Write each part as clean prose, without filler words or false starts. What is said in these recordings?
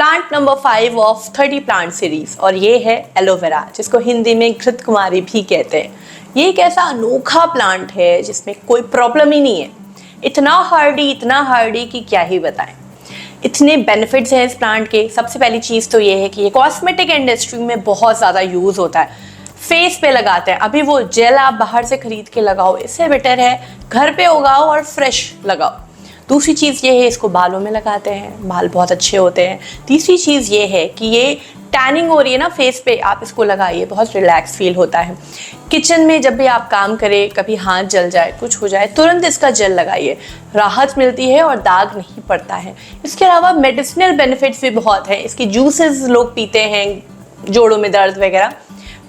Plant number 5 of 30 plant series, और ये है एलोवेरा, जिसको हिंदी में घृत कुमारी भी कहते हैं। ये एक ऐसा अनोखा प्लांट है जिसमें कोई प्रॉब्लम ही नहीं है। इतना हार्डी कि क्या ही बताएं। इतने बेनिफिट्स हैं इस प्लांट के। सबसे पहली चीज़ तो ये है कि ये कॉस्मेटिक इंडस्ट्री में बहुत ज़्यादा यूज़ होता है। फेस पे लगाते हैं। अभी वो जेल आप बाहर से खरीद के लगाओ, इससे बेटर है घर पे उगाओ और फ्रेश लगाओ। दूसरी चीज़ ये है, इसको बालों में लगाते हैं, बाल बहुत अच्छे होते हैं। तीसरी चीज़ ये है कि ये टैनिंग हो रही है ना फेस पे, आप इसको लगाइए, बहुत रिलैक्स फील होता है। किचन में जब भी आप काम करें, कभी हाथ जल जाए, कुछ हो जाए, तुरंत इसका जेल लगाइए, राहत मिलती है और दाग नहीं पड़ता है। इसके अलावा मेडिसिनल बेनिफिट्स भी बहुत हैं। इसकी जूसेस लोग पीते हैं जोड़ों में दर्द वगैरह,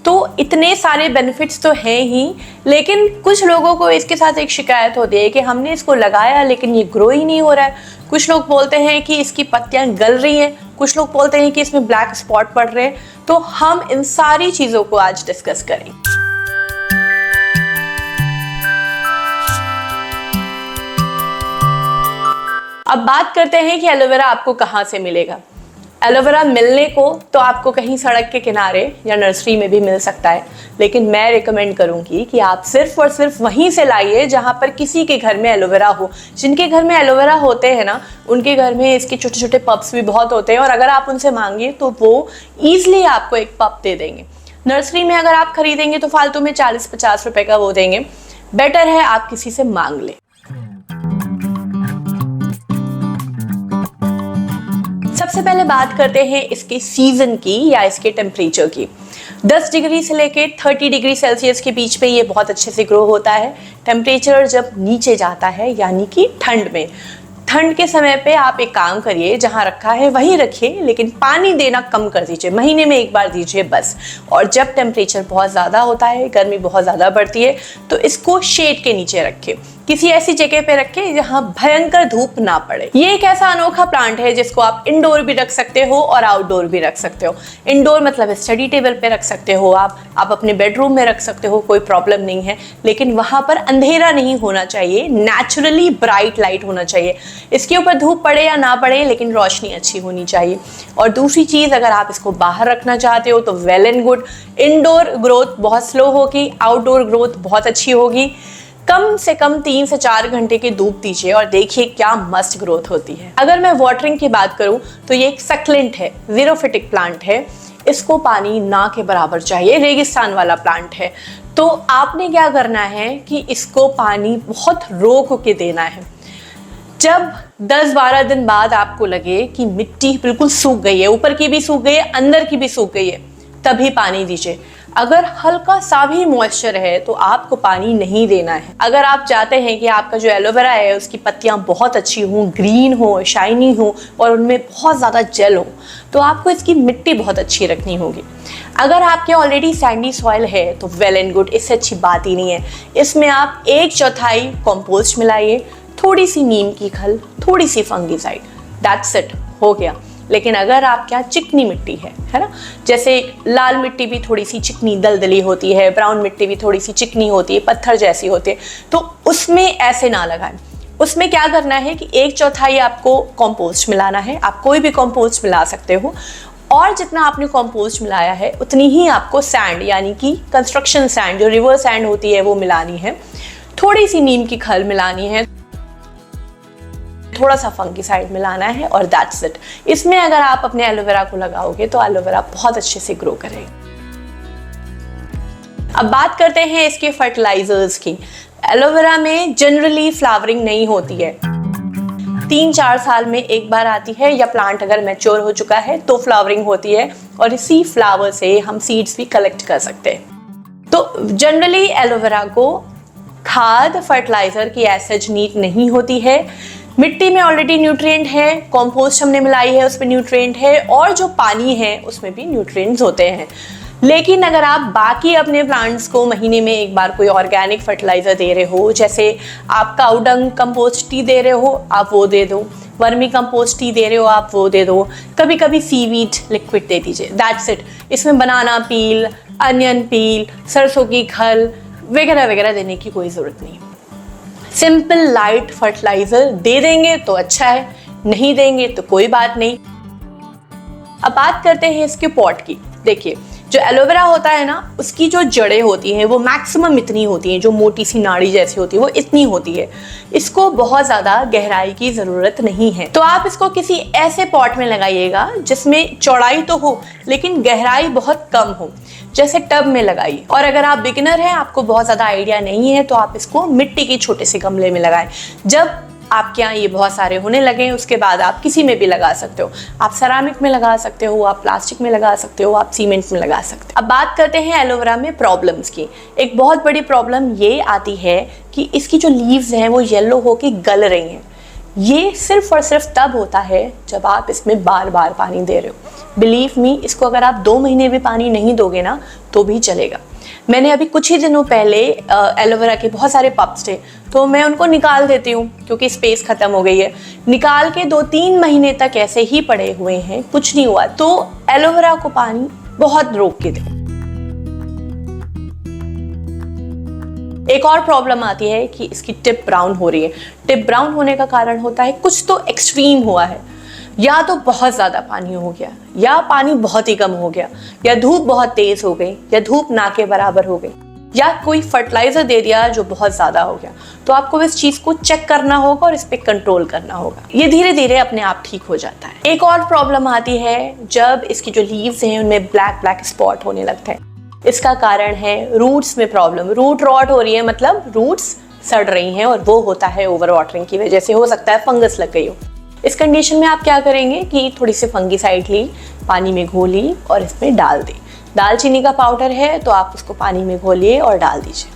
तो इतने सारे बेनिफिट्स तो हैं ही। लेकिन कुछ लोगों को इसके साथ एक शिकायत होती है कि हमने इसको लगाया लेकिन ये ग्रो ही नहीं हो रहा है। कुछ लोग बोलते हैं कि इसकी पत्तियां गल रही हैं, कुछ लोग बोलते हैं कि इसमें ब्लैक स्पॉट पड़ रहे हैं। तो हम इन सारी चीज़ों को आज डिस्कस करेंगे। अब बात करते हैं कि एलोवेरा आपको कहाँ से मिलेगा। एलोवेरा मिलने को तो आपको कहीं सड़क के किनारे या नर्सरी में भी मिल सकता है, लेकिन मैं रिकमेंड करूंगी कि आप सिर्फ और सिर्फ वहीं से लाइए जहां पर किसी के घर में एलोवेरा हो। जिनके घर में एलोवेरा होते हैं ना, उनके घर में इसके छोटे छोटे पप्स भी बहुत होते हैं, और अगर आप उनसे मांगिए तो वो ईजिली आपको एक पप दे देंगे। नर्सरी में अगर आप खरीदेंगे तो फालतू में 40-50 रुपए का वो देंगे। बेटर है आप किसी से मांग लें। सबसे पहले बात करते हैं इसके सीजन की या इसके टेम्परेचर की। 10 डिग्री से लेके 30 डिग्री सेल्सियस के बीच में ये बहुत अच्छे से ग्रो होता है। टेम्परेचर जब नीचे जाता है यानी कि ठंड में, ठंड के समय पे आप एक काम करिए, जहाँ रखा है वहीं रखिए, लेकिन पानी देना कम कर दीजिए, महीने में एक बार दीजिए बस। और जब टेम्परेचर बहुत ज़्यादा होता है, गर्मी बहुत ज़्यादा बढ़ती है, तो इसको शेड के नीचे रखिए, किसी ऐसी जगह पे रखें जहाँ भयंकर धूप ना पड़े। ये एक ऐसा अनोखा प्लांट है जिसको आप इंडोर भी रख सकते हो और आउटडोर भी रख सकते हो। इंडोर मतलब स्टडी टेबल पे रख सकते हो, आप अपने बेडरूम में रख सकते हो, कोई प्रॉब्लम नहीं है। लेकिन वहाँ पर अंधेरा नहीं होना चाहिए, नेचुरली ब्राइट लाइट होना चाहिए। इसके ऊपर धूप पड़े या ना पड़े, लेकिन रोशनी अच्छी होनी चाहिए। और दूसरी चीज़, अगर आप इसको बाहर रखना चाहते हो तो well and good. Indoor growth बहुत स्लो होगी, आउटडोर ग्रोथ बहुत अच्छी होगी। कम से कम 3 से 4 घंटे की धूप दीजिए और देखिए क्या मस्त ग्रोथ होती है। अगर मैं वाटरिंग की बात करूं तो ये एक सक्लेंट है, ज़ीरोफिटिक प्लांट है। इसको पानी ना के बराबर चाहिए, रेगिस्तान वाला प्लांट है। तो आपने क्या करना है कि इसको पानी बहुत रोक के देना है। जब 10-12 दिन बाद आपको लगे कि मिट्टी बिल्कुल सूख गई है, ऊपर की भी सूख गई है, अंदर की भी सूख गई है, तभी पानी दीजिए। अगर हल्का सा भी मॉइस्चर है तो आपको पानी नहीं देना है। अगर आप चाहते हैं कि आपका जो एलोवेरा है उसकी पत्तियां बहुत अच्छी हों, ग्रीन हो, शाइनी हो और उनमें बहुत ज़्यादा जेल हो, तो आपको इसकी मिट्टी बहुत अच्छी रखनी होगी। अगर आपके ऑलरेडी सैंडी सॉइल है तो वेल एंड गुड, इससे अच्छी बात ही नहीं है। इसमें आप 1/4 कंपोस्ट मिलाइए, थोड़ी सी नीम की खल, थोड़ी सी फंगीसाइड, दैट्स इट, हो गया। लेकिन अगर आपके यहाँ चिकनी मिट्टी है ना, जैसे लाल मिट्टी भी थोड़ी सी चिकनी दलदली होती है, ब्राउन मिट्टी भी थोड़ी सी चिकनी होती है, पत्थर जैसी होती है, तो उसमें ऐसे ना लगाएं। उसमें क्या करना है कि 1/4 आपको कंपोस्ट मिलाना है। आप कोई भी कंपोस्ट मिला सकते हो, और जितना आपने कंपोस्ट मिलाया है उतनी ही आपको सैंड यानी कि कंस्ट्रक्शन सैंड, जो रिवर सैंड होती है, वो मिलानी है। थोड़ी सी नीम की खल मिलानी है, थोड़ा सा फंगीसाइड मिलाना है, और दैट्स इट। इसमें अगर आप अपने एलोवेरा को लगाओगे तो एलोवेरा बहुत अच्छे से ग्रो करेगा। अब बात करते हैं इसके फर्टिलाइजर्स की। एलोवेरा में जनरली फ्लावरिंग नहीं होती है, 3-4 साल में एक बार आती है, या प्लांट अगर मैच्योर हो चुका है तो फ्लावरिंग होती है, और इसी फ्लावर से हम सीड्स भी कलेक्ट कर सकते हैं। तो जनरली एलोवेरा को खाद, फर्टिलाइजर की एज नीड नहीं होती है। मिट्टी में ऑलरेडी न्यूट्रिएंट है, कंपोस्ट हमने मिलाई है उसमें न्यूट्रिएंट है, और जो पानी है उसमें भी न्यूट्रिएंट्स होते हैं। लेकिन अगर आप बाकी अपने प्लांट्स को महीने में एक बार कोई ऑर्गेनिक फर्टिलाइजर दे रहे हो, जैसे आप काऊ डंग कंपोस्ट टी दे रहे हो, आप वो दे दो। वर्मी कंपोस्ट टी दे रहे हो, आप वो दे दो। कभी कभी सीवीड लिक्विड दे दीजिए, दैट्स इट। इसमें बनाना पील, अनियन पील, सरसों की खल वगैरह वगैरह देने की कोई ज़रूरत नहीं। सिंपल लाइट फर्टिलाइजर दे देंगे तो अच्छा है, नहीं देंगे तो कोई बात नहीं। अब बात करते हैं इसके पॉट की। देखिए, जो एलोवेरा होता है ना, उसकी जो जड़ें होती हैं वो मैक्सिमम इतनी होती हैं, जो मोटी सी नाड़ी जैसी होती है वो इतनी होती है। इसको बहुत ज़्यादा गहराई की ज़रूरत नहीं है। तो आप इसको किसी ऐसे पॉट में लगाइएगा जिसमें चौड़ाई तो हो लेकिन गहराई बहुत कम हो, जैसे टब में लगाइए। और अगर आप बिगिनर हैं, आपको बहुत ज़्यादा आइडिया नहीं है, तो आप इसको मिट्टी के छोटे से गमले में लगाएं। जब आपके यहाँ ये बहुत सारे होने लगे उसके बाद आप किसी में भी लगा सकते हो। आप सेरामिक में लगा सकते हो, आप प्लास्टिक में लगा सकते हो, आप सीमेंट में लगा सकते हो। अब बात करते हैं एलोवेरा में प्रॉब्लम्स की। एक बहुत बड़ी प्रॉब्लम ये आती है कि इसकी जो लीव्स हैं वो येलो होके गल रही हैं। ये सिर्फ और सिर्फ तब होता है जब आप इसमें बार बार पानी दे रहे हो। बिलीव मी, इसको अगर आप 2 महीने भी पानी नहीं दोगे ना तो भी चलेगा। मैंने अभी कुछ ही दिनों पहले एलोवेरा के बहुत सारे पप्स थे, तो मैं उनको निकाल देती हूँ क्योंकि स्पेस ख़त्म हो गई है। निकाल के 2-3 महीने तक ऐसे ही पड़े हुए हैं, कुछ नहीं हुआ। तो एलोवेरा को पानी बहुत रोक के दें। एक और प्रॉब्लम आती है कि इसकी टिप ब्राउन हो रही है। टिप ब्राउन होने का कारण होता है कुछ तो एक्सट्रीम हुआ है, या तो बहुत ज़्यादा पानी हो गया, या पानी बहुत ही कम हो गया, या धूप बहुत तेज हो गई, या धूप ना के बराबर हो गई, या कोई फर्टिलाइजर दे दिया जो बहुत ज़्यादा हो गया। तो आपको इस चीज़ को चेक करना होगा और इस पर कंट्रोल करना होगा। ये धीरे धीरे अपने आप ठीक हो जाता है। एक और प्रॉब्लम आती है जब इसकी जो लीव्स हैं उनमें ब्लैक ब्लैक स्पॉट होने लगते हैं। इसका कारण है रूट्स में प्रॉब्लम। रूट रॉट हो रही है, मतलब रूट्स सड़ रही हैं, और वो होता है ओवर वाटरिंग की वजह से। हो सकता है फंगस लग गई हो। इस कंडीशन में आप क्या करेंगे कि थोड़ी सी फंगीसाइड ली, पानी में घोली और इसमें डाल दी। दालचीनी का पाउडर है तो आप उसको पानी में घोलिए और डाल दीजिए।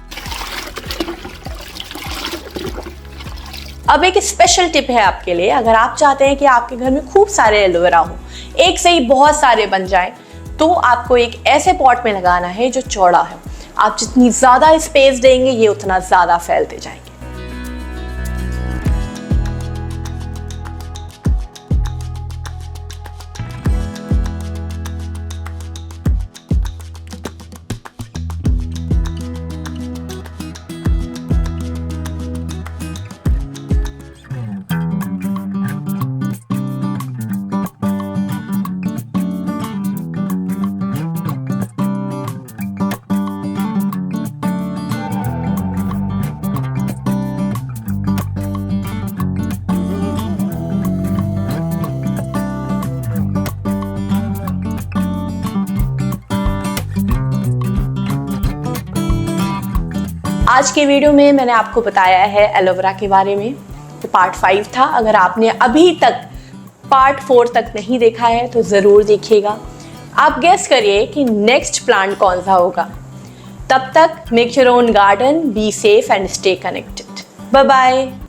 अब एक स्पेशल टिप है आपके लिए। अगर आप चाहते हैं कि आपके घर में खूब सारे एलोवेरा हो, एक से ही बहुत सारे बन जाएं, तो आपको एक ऐसे पॉट में लगाना है जो चौड़ा है। आप जितनी ज़्यादा स्पेस देंगे ये उतना ज़्यादा फैलते जाएंगे। आज के वीडियो में मैंने आपको बताया है एलोवेरा के बारे में। तो पार्ट 5 था। अगर आपने अभी तक पार्ट 4 तक नहीं देखा है तो ज़रूर देखिएगा। आप गेस करिए कि नेक्स्ट प्लांट कौन सा होगा। तब तक make your own garden, be safe and stay connected. Bye bye.